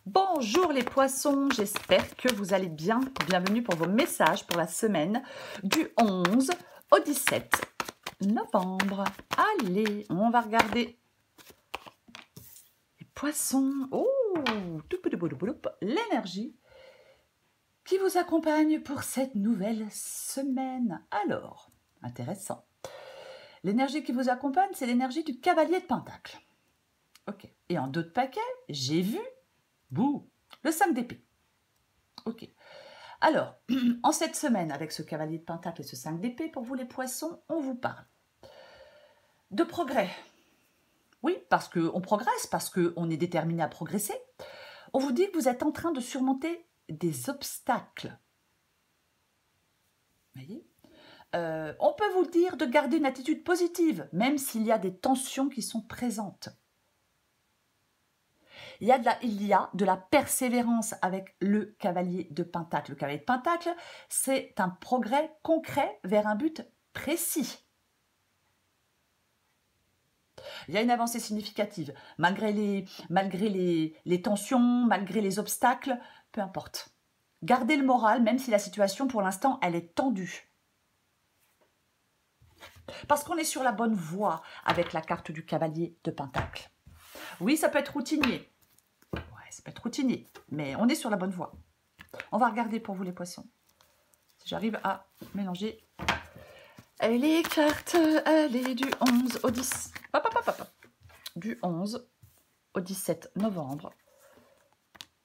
Bonjour les poissons, j'espère que vous allez bien. Bienvenue pour vos messages pour la semaine du 11 au 17 novembre. Allez, on va regarder les poissons. Oh, l'énergie qui vous accompagne pour cette nouvelle semaine. Alors, intéressant. L'énergie qui vous accompagne, c'est l'énergie du cavalier de Pentacle. Ok. Et en dos de paquet, j'ai vu le 5 d'épée. Ok. Alors, en cette semaine, avec ce cavalier de Pentacle et ce 5 d'épée, pour vous les poissons, on vous parle de progrès. Oui, parce qu'on progresse, parce qu'on est déterminé à progresser. On vous dit que vous êtes en train de surmonter des obstacles. Vous voyez, on peut vous dire de garder une attitude positive, même s'il y a des tensions qui sont présentes. Il y a de la persévérance avec le cavalier de Pentacle. Le cavalier de Pentacle, c'est un progrès concret vers un but précis. Il y a une avancée significative, malgré les tensions, malgré les obstacles, peu importe. Gardez le moral, même si la situation, pour l'instant, elle est tendue. Parce qu'on est sur la bonne voie avec la carte du cavalier de Pentacle. Oui, ça peut être routinier. Ouais, ça peut être routinier, mais on est sur la bonne voie. On va regarder pour vous les poissons. Si j'arrive à mélanger les cartes, allez, du 11 au 10. Du 11 au 17 novembre.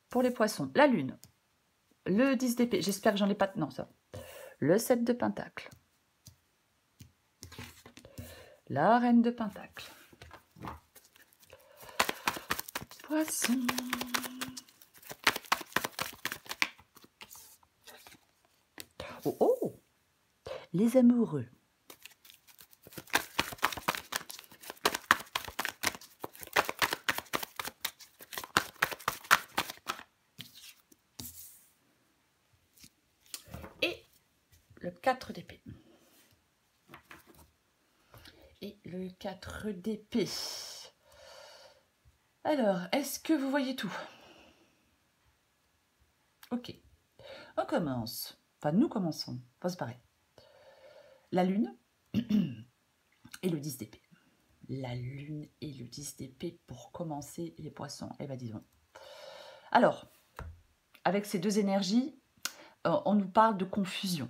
Pour les poissons, la lune, le 10 d'épée, j'espère que j'en ai pas... Non, ça. Le 7 de pentacle. La reine de pentacle. Poisson. Oh, oh! Les amoureux. Et le 4 d'épée. Et le 4 d'épée. Alors, est-ce que vous voyez tout? Ok. On commence. Enfin, nous commençons. Enfin, c'est pareil. La lune et le 10 d'épée. La lune et le 10 d'épée pour commencer les poissons. Eh bien, disons. Alors, avec ces deux énergies, on nous parle de confusion.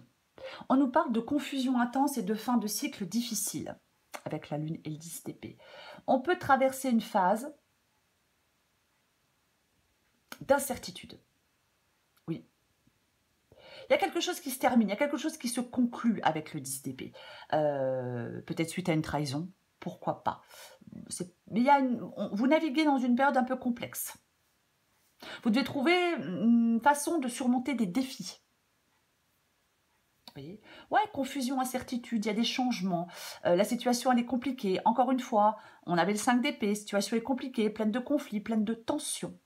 On nous parle de confusion intense et de fin de cycle difficile avec la lune et le 10 d'épée. On peut traverser une phase d'incertitude. Oui. Il y a quelque chose qui se termine, il y a quelque chose qui se conclut avec le 10 d'épée. Peut-être suite à une trahison, pourquoi pas. Mais vous naviguez dans une période un peu complexe. Vous devez trouver une façon de surmonter des défis. Vous voyez? Ouais, confusion, incertitude, il y a des changements. La situation, elle est compliquée. Encore une fois, on avait le 5 d'épée, situation est compliquée, pleine de conflits, pleine de tensions.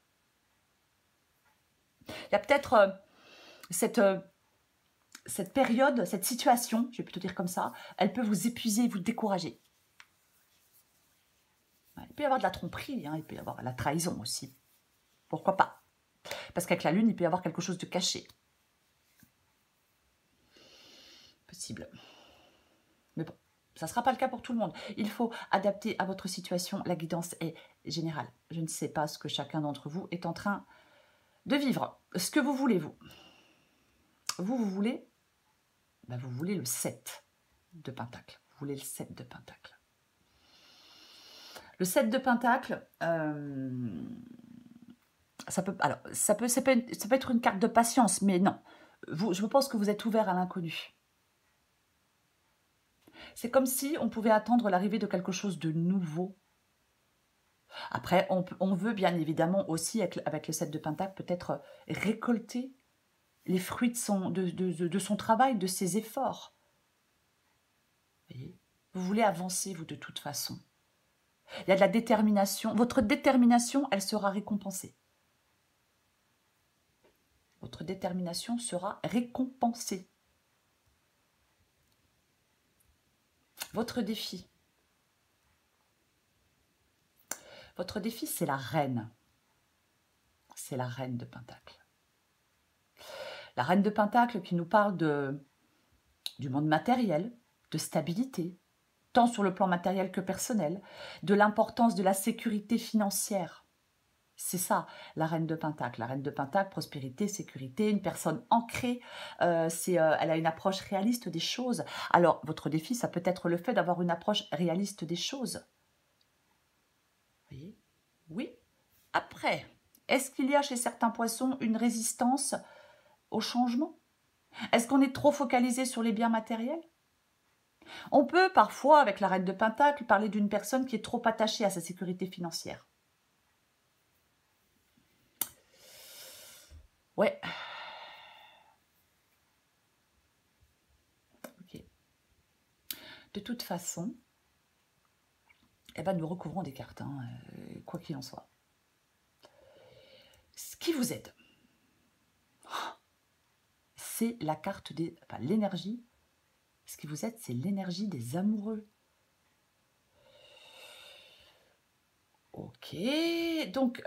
Il y a peut-être cette période, cette situation, je vais plutôt dire comme ça, elle peut vous épuiser, vous décourager. Il peut y avoir de la tromperie, hein, il peut y avoir la trahison aussi. Pourquoi pas? Parce qu'avec la lune, il peut y avoir quelque chose de caché. Possible. Mais bon, ça ne sera pas le cas pour tout le monde. Il faut adapter à votre situation. La guidance est générale. Je ne sais pas ce que chacun d'entre vous est en train de vivre. Ce que vous voulez, vous. Vous voulez, ben vous voulez le 7 de pentacle. Vous voulez le 7 de pentacle. Le 7 de pentacle, ça peut être une carte de patience, mais non. Je pense que vous êtes ouvert à l'inconnu. C'est comme si on pouvait attendre l'arrivée de quelque chose de nouveau. Après, on veut bien évidemment aussi, avec le 7 de pentacle, peut-être récolter les fruits de son travail, de ses efforts. Vous voyez, vous voulez avancer, vous, de toute façon. Il y a de la détermination. Votre détermination, elle sera récompensée. Votre détermination sera récompensée. Votre défi. Votre défi, c'est la reine. c'est la reine de Pentacle. La reine de Pentacle qui nous parle du monde matériel, de stabilité, tant sur le plan matériel que personnel, de l'importance de la sécurité financière. C'est ça, la reine de Pentacle. La reine de Pentacle, prospérité, sécurité, une personne ancrée, elle a une approche réaliste des choses. Alors, votre défi, ça peut être le fait d'avoir une approche réaliste des choses. Vous voyez? Oui. Après, est-ce qu'il y a chez certains poissons une résistance au changement? Est-ce qu'on est trop focalisé sur les biens matériels? On peut parfois, avec la reine de Pentacle, parler d'une personne qui est trop attachée à sa sécurité financière. Ouais. Ok. De toute façon, eh ben, nous recouvrons des cartes, hein, quoi qu'il en soit. Ce qui vous aide, c'est la carte des... Enfin, l'énergie. Ce qui vous aide, c'est l'énergie des amoureux. Ok. Donc,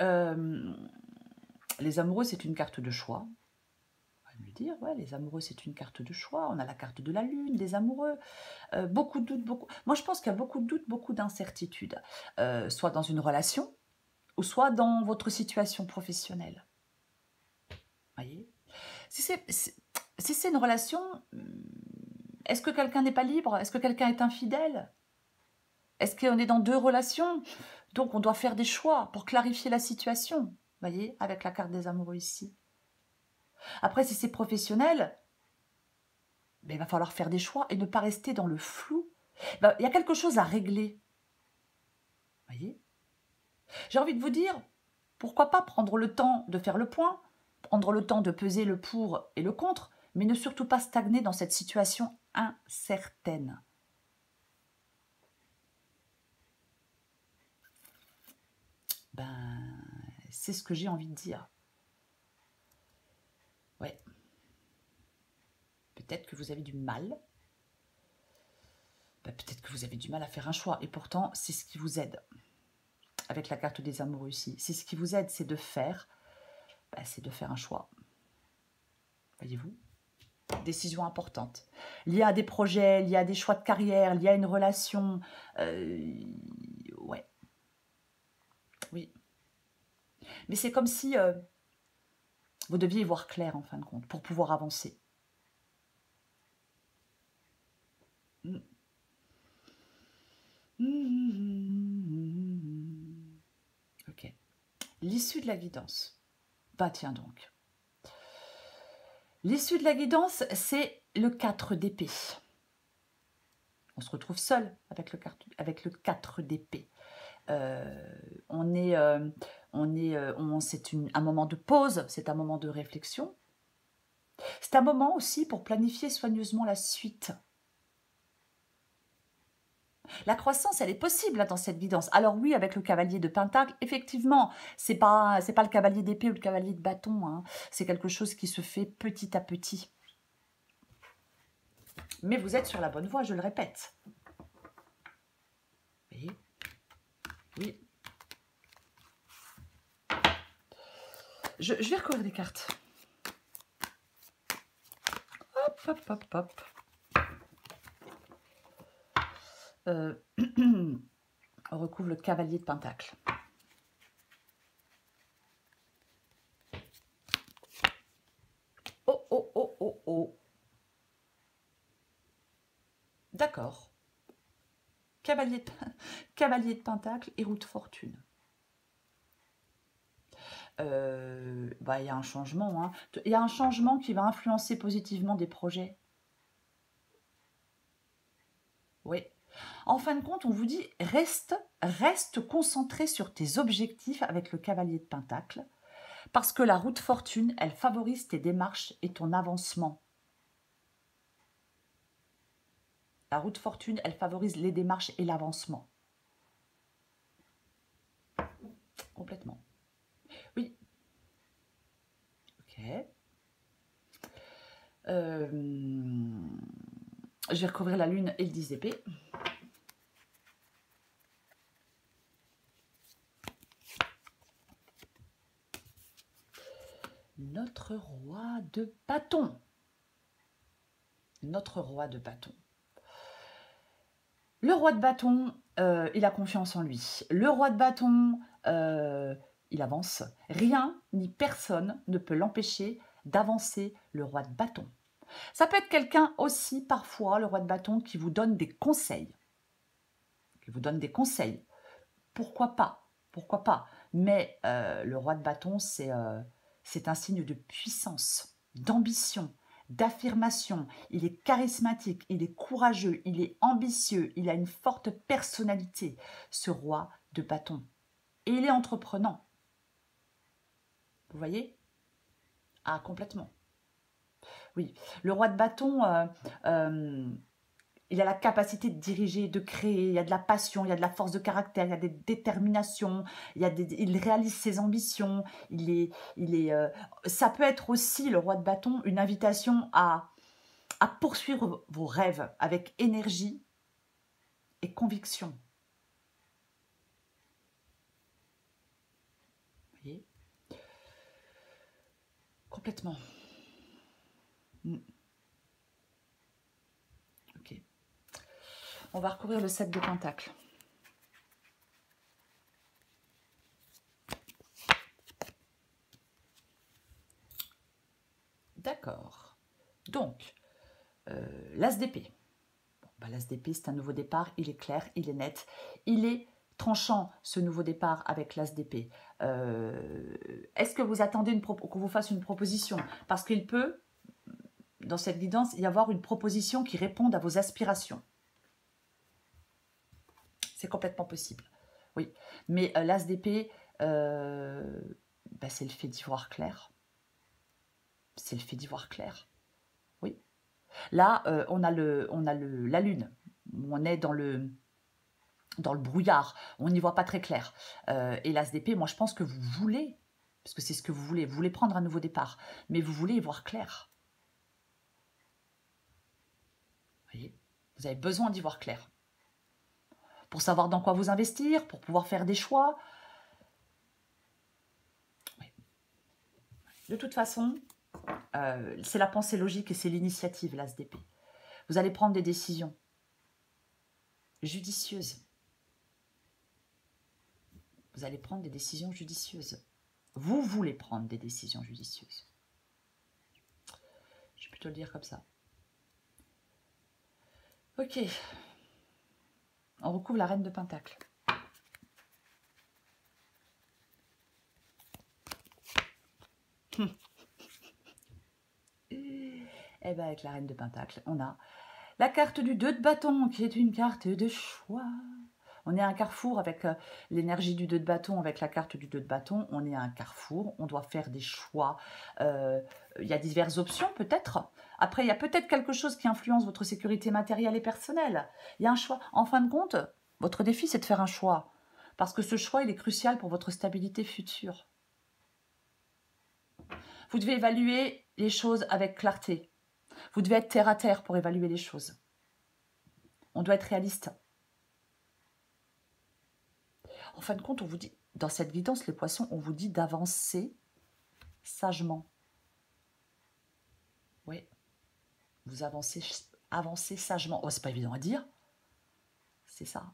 les amoureux, c'est une carte de choix. Me dire, ouais, les amoureux, c'est une carte de choix. On a la carte de la lune, des amoureux. Beaucoup de doutes, beaucoup. Moi, je pense qu'il y a beaucoup de doutes, beaucoup d'incertitudes. Soit dans une relation, ou soit dans votre situation professionnelle. Voyez, si c'est une relation, est-ce que quelqu'un n'est pas libre? Est-ce que quelqu'un est infidèle? Est-ce qu'on est dans deux relations? Donc, on doit faire des choix pour clarifier la situation. Voyez, avec la carte des amoureux ici. Après, si c'est professionnel, ben, il va falloir faire des choix et ne pas rester dans le flou. Ben, il y a quelque chose à régler. Voyez? J'ai envie de vous dire, pourquoi pas prendre le temps de faire le point, prendre le temps de peser le pour et le contre, mais ne surtout pas stagner dans cette situation incertaine. Ben, c'est ce que j'ai envie de dire. Ouais. Peut-être que vous avez du mal. Ben, peut-être que vous avez du mal à faire un choix. Et pourtant, c'est ce qui vous aide. Avec la carte des amoureux ici. C'est ce qui vous aide, c'est de faire. Ben, c'est de faire un choix. Voyez-vous? Décision importante. Liée à des projets, liée à des choix de carrière, liée à une relation. Ouais. Oui. Mais c'est comme si vous deviez y voir clair en fin de compte pour pouvoir avancer. Ok. L'issue de la guidance. Bah tiens donc. L'issue de la guidance, c'est le 4 d'épée. On se retrouve seul avec le 4 d'épée. C'est un moment de pause, c'est un moment de réflexion. C'est un moment aussi pour planifier soigneusement la suite. La croissance, elle est possible là, dans cette guidance. Alors oui, avec le cavalier de Pentacle, effectivement, c'est pas le cavalier d'épée ou le cavalier de bâton. Hein. C'est quelque chose qui se fait petit à petit. Mais vous êtes sur la bonne voie, je le répète. Oui. Oui. Je vais recouvrir des cartes. Hop, hop, hop, hop. On recouvre le cavalier de Pentacle. Oh, oh, oh, oh, oh. D'accord. Cavalier de Pentacle et roue de fortune. Il y a un changement. Hein. Il y a un changement qui va influencer positivement des projets. Oui. En fin de compte, on vous dit, reste concentré sur tes objectifs avec le cavalier de Pentacle, parce que la roue de fortune, elle favorise tes démarches et ton avancement. La roue de fortune, elle favorise les démarches et l'avancement. Complètement. Oui. Ok. Je vais recouvrir la lune et le 10 d'épée. notre roi de bâton. Notre roi de bâton. Le roi de bâton, il a confiance en lui. Le roi de bâton, il avance. Rien ni personne ne peut l'empêcher d'avancer, le roi de bâton. Ça peut être quelqu'un aussi, parfois, le roi de bâton, qui vous donne des conseils. Qui vous donne des conseils. Pourquoi pas? Pourquoi pas? Mais le roi de bâton, c'est un signe de puissance, d'ambition, d'affirmation. Il est charismatique, il est courageux, il est ambitieux, il a une forte personnalité, ce roi de bâton. Et il est entreprenant. Vous voyez? Ah, complètement. Oui, le roi de bâton, il a la capacité de diriger, de créer, il y a de la passion, il y a de la force de caractère, il y a des déterminations, il réalise ses ambitions, ça peut être aussi, le roi de bâton, une invitation à poursuivre vos rêves avec énergie et conviction. Vous voyez? Complètement. Ok. On va recouvrir le 7 de Pentacles. D'accord. Donc, l'As d'épée. Bon, l'As d'épée, c'est un nouveau départ. Il est clair, il est net. Il est tranchant, ce nouveau départ avec l'As d'épée. Est-ce que vous attendez qu'on vous fasse une proposition? Parce qu'il peut, dans cette guidance, y avoir une proposition qui réponde à vos aspirations. C'est complètement possible. Oui. Mais l'As d'épée, c'est le fait d'y voir clair. C'est le fait d'y voir clair. Oui. Là, on a la lune. On est dans le brouillard. On n'y voit pas très clair. Et l'As d'épée, moi, je pense que vous voulez, parce que c'est ce que vous voulez prendre un nouveau départ, mais vous voulez y voir clair. Vous voyez? Vous avez besoin d'y voir clair. Pour savoir dans quoi vous investir, pour pouvoir faire des choix. Oui. De toute façon, c'est la pensée logique et c'est l'initiative, l'As d'épée. Vous allez prendre des décisions judicieuses. Vous allez prendre des décisions judicieuses. Vous voulez prendre des décisions judicieuses. Je vais plutôt le dire comme ça. Ok. On recouvre la reine de Pentacle. Et bien avec la reine de Pentacle, on a la carte du 2 de bâton, qui est une carte de choix. On est à un carrefour avec l'énergie du 2 de bâton, avec la carte du 2 de bâton. On est à un carrefour, on doit faire des choix. Il y a diverses options peut-être. Après, il y a peut-être quelque chose qui influence votre sécurité matérielle et personnelle. Il y a un choix. En fin de compte, votre défi, c'est de faire un choix. Parce que ce choix, il est crucial pour votre stabilité future. Vous devez évaluer les choses avec clarté. Vous devez être terre à terre pour évaluer les choses. On doit être réaliste. En fin de compte, on vous dit, dans cette guidance, les poissons, on vous dit d'avancer sagement. Oui, vous avancez sagement. Oh, c'est pas évident à dire. C'est ça.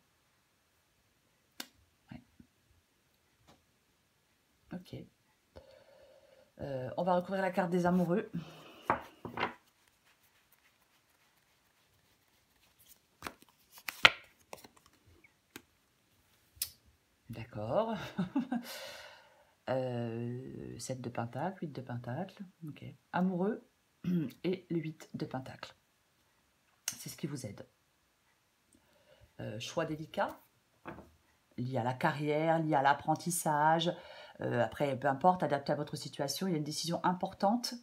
Ouais. Ok. On va recouvrir la carte des amoureux. D'accord. 7 de Pentacle, 8 de Pentacle. Ok. Amoureux et le 8 de Pentacle. C'est ce qui vous aide. Choix délicat, lié à la carrière, lié à l'apprentissage. Après, peu importe, adapté à votre situation, il y a une décision importante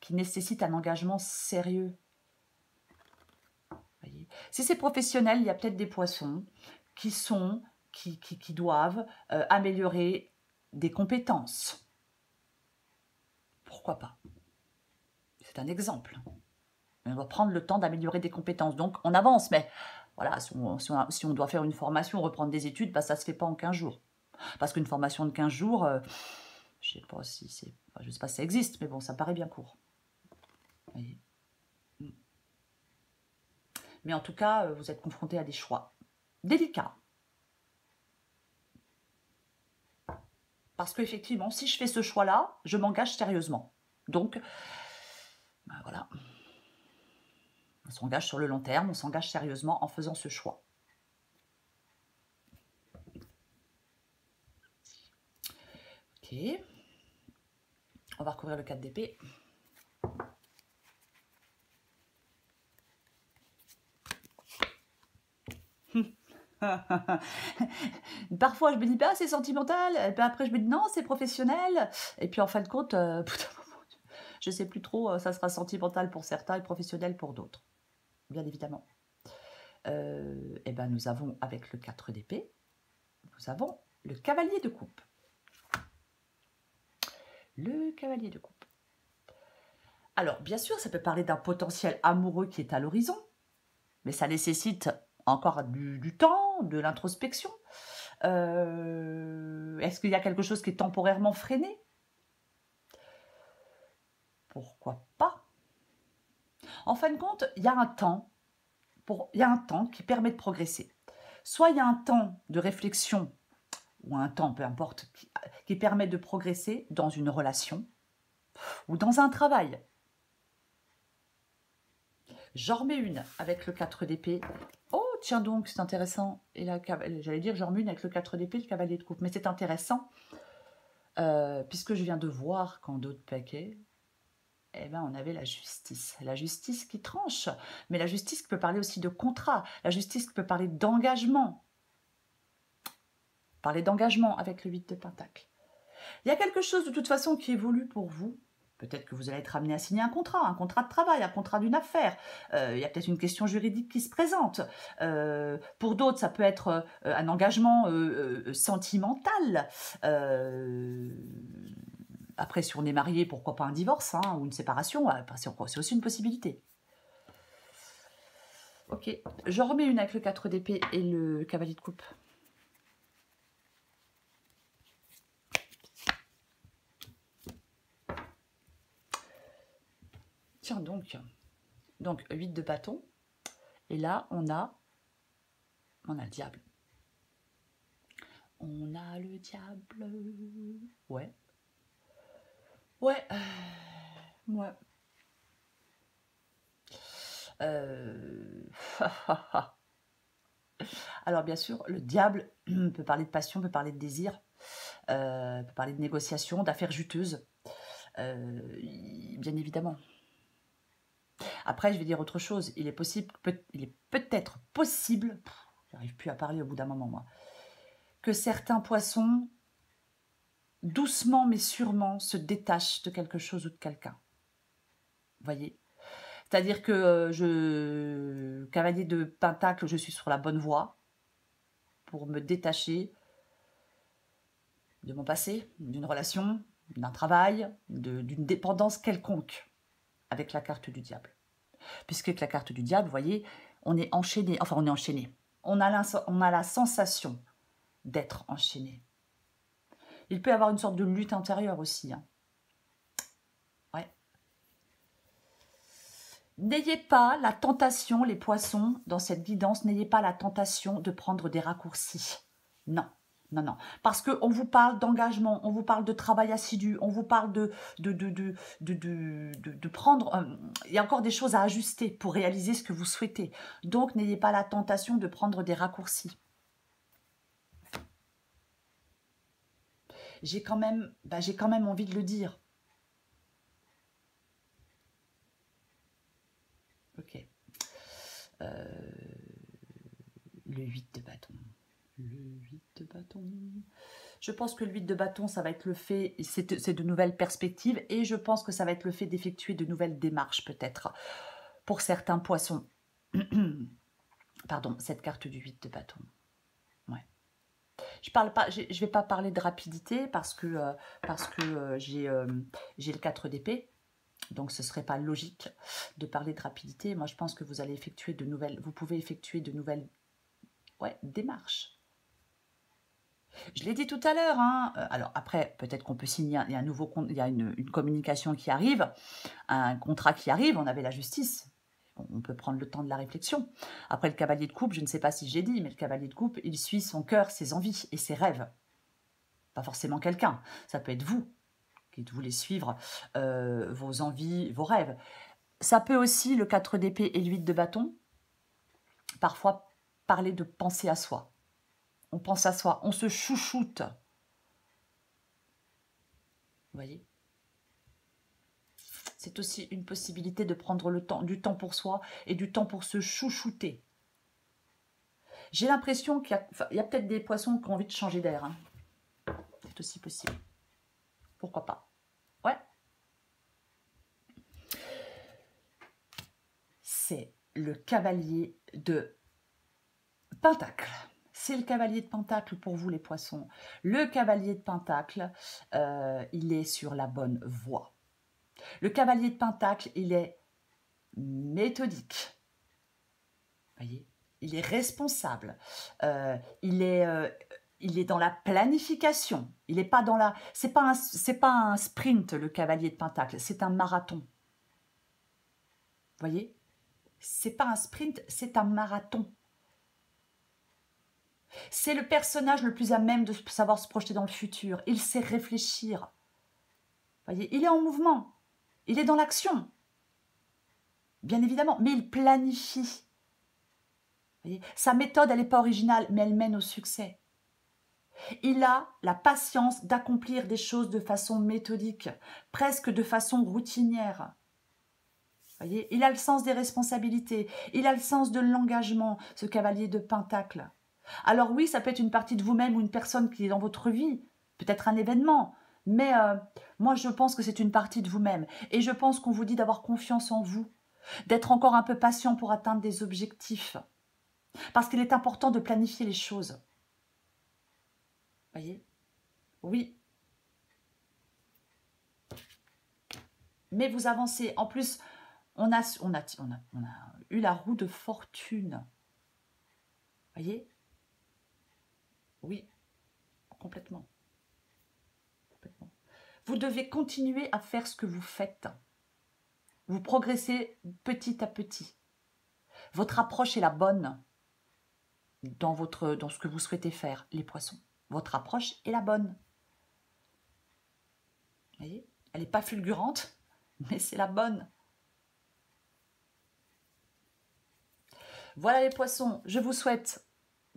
qui nécessite un engagement sérieux. Voyez. Si c'est professionnel, il y a peut-être des poissons qui doivent améliorer des compétences. Pourquoi pas? C'est un exemple. On doit prendre le temps d'améliorer des compétences. Donc, on avance, mais voilà, si on doit faire une formation, reprendre des études, bah, ça ne se fait pas en 15 jours. Parce qu'une formation de 15 jours, Je sais pas si c'est... Enfin, je sais pas si ça existe, mais bon, ça paraît bien court. Vous voyez. Mais en tout cas, vous êtes confronté à des choix délicats. Parce qu'effectivement, si je fais ce choix-là, je m'engage sérieusement. Donc, ben voilà. On s'engage sur le long terme, on s'engage sérieusement en faisant ce choix. Ok. On va recouvrir le 4 d'épée. Parfois, je me dis, bah, c'est sentimental. Et puis après, je me dis, non, c'est professionnel. Et puis, en fin de compte, je ne sais plus trop, ça sera sentimental pour certains et professionnel pour d'autres. Bien évidemment. Et ben, nous avons, avec le 4 d'épée, nous avons le cavalier de coupe. Le cavalier de coupe. Alors, bien sûr, ça peut parler d'un potentiel amoureux qui est à l'horizon, mais ça nécessite encore du temps, de l'introspection. Est-ce qu'il y a quelque chose qui est temporairement freiné? Pourquoi pas? En fin de compte, il y a un temps qui permet de progresser. Soit il y a un temps de réflexion, ou un temps, peu importe, qui permet de progresser dans une relation ou dans un travail. J'en remets une avec le 4 d'épée. Oh, tiens donc, c'est intéressant. Et là, j'allais dire, j'en remets une avec le 4 d'épée, le cavalier de coupe. Mais c'est intéressant, puisque je viens de voir qu'en d'autres paquets, eh ben, on avait la justice. La justice qui tranche. Mais la justice qui peut parler aussi de contrat. La justice qui peut parler d'engagement. Parler d'engagement avec le 8 de Pentacle. Il y a quelque chose de toute façon qui évolue pour vous. Peut-être que vous allez être amené à signer un contrat de travail, un contrat d'une affaire. Il y a peut-être une question juridique qui se présente. Pour d'autres, ça peut être un engagement sentimental. Après, si on est marié, pourquoi pas un divorce ou une séparation, c'est aussi une possibilité. Ok, je remets une avec le 4 d'épée et le cavalier de coupe. Tiens donc 8 de bâton. Et là, on a le diable. On a le diable. Ouais. Ouais. Ouais. Alors, bien sûr, le diable peut parler de passion, peut parler de désir, peut parler de négociation, d'affaires juteuses. Bien évidemment. Après, je vais dire autre chose. Il est peut-être possible, j'arrive plus à parler au bout d'un moment, moi, que certains poissons, doucement mais sûrement, se détachent de quelque chose ou de quelqu'un. Vous voyez? C'est-à-dire que cavalier de Pentacle, je suis sur la bonne voie pour me détacher de mon passé, d'une relation, d'un travail, d'une dépendance quelconque avec la carte du diable. Puisque avec la carte du diable, vous voyez, on est enchaîné, enfin on est enchaîné. On a la sensation d'être enchaîné. Il peut y avoir une sorte de lutte intérieure aussi. Ouais. N'ayez pas la tentation, les poissons, dans cette guidance, n'ayez pas la tentation de prendre des raccourcis. Non, non, non. Parce qu'on vous parle d'engagement, on vous parle de travail assidu, on vous parle de prendre... il y a encore des choses à ajuster pour réaliser ce que vous souhaitez. Donc, n'ayez pas la tentation de prendre des raccourcis. J'ai quand même envie de le dire. Ok. Le 8 de bâton. Le 8 de bâton. Je pense que le 8 de bâton, ça va être le fait, c'est de nouvelles perspectives, et je pense que ça va être le fait d'effectuer de nouvelles démarches, peut-être, pour certains poissons. Pardon, cette carte du 8 de bâton. Ouais. Je vais pas parler de rapidité parce que j'ai le 4 d'épée. Donc, ce ne serait pas logique de parler de rapidité. Moi, je pense que vous allez effectuer vous pouvez effectuer de nouvelles démarches. Je l'ai dit tout à l'heure, hein, alors après, peut-être qu'on peut signer, il y a un nouveau, il y a une communication qui arrive, un contrat qui arrive, on avait la justice. On peut prendre le temps de la réflexion. Après, le cavalier de coupe, je ne sais pas si j'ai dit, mais le cavalier de coupe, il suit son cœur, ses envies et ses rêves. Pas forcément quelqu'un. Ça peut être vous qui voulez suivre vos envies, vos rêves. Ça peut aussi, le 4 d'épée et le 8 de bâton, parfois parler de penser à soi. On pense à soi, on se chouchoute. Vous voyez? C'est aussi une possibilité de prendre du temps pour soi et du temps pour se chouchouter. J'ai l'impression qu'il y a peut-être des poissons qui ont envie de changer d'air. Hein. C'est aussi possible. Pourquoi pas? Ouais. C'est le cavalier de Pentacle. C'est le cavalier de Pentacle pour vous les poissons. Le cavalier de Pentacle, il est sur la bonne voie. Le cavalier de Pentacle, il est méthodique. Voyez, il est responsable. Il est dans la planification. Il n'est pas dans la. C'est pas un sprint le cavalier de Pentacle. C'est un marathon. Voyez, c'est pas un sprint, c'est un marathon. C'est le personnage le plus à même de savoir se projeter dans le futur. Il sait réfléchir. Voyez, il est en mouvement. Il est dans l'action. Bien évidemment, mais il planifie. Voyez, sa méthode, elle n'est pas originale, mais elle mène au succès. Il a la patience d'accomplir des choses de façon méthodique, presque de façon routinière. Voyez, il a le sens des responsabilités, il a le sens de l'engagement, ce cavalier de Pentacle. Alors oui, ça peut être une partie de vous-même ou une personne qui est dans votre vie, peut-être un événement, mais moi je pense que c'est une partie de vous-même. Et je pense qu'on vous dit d'avoir confiance en vous, d'être encore un peu patient pour atteindre des objectifs. Parce qu'il est important de planifier les choses. Voyez? Oui. Mais vous avancez. En plus, on a eu la roue de fortune. Voyez? Oui, complètement. Complètement. Vous devez continuer à faire ce que vous faites. Vous progressez petit à petit. Votre approche est la bonne dans ce que vous souhaitez faire, les poissons. Votre approche est la bonne. Vous voyez? Elle n'est pas fulgurante, mais c'est la bonne. Voilà les poissons, je vous souhaite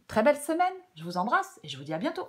très belle semaine, je vous embrasse et je vous dis à bientôt.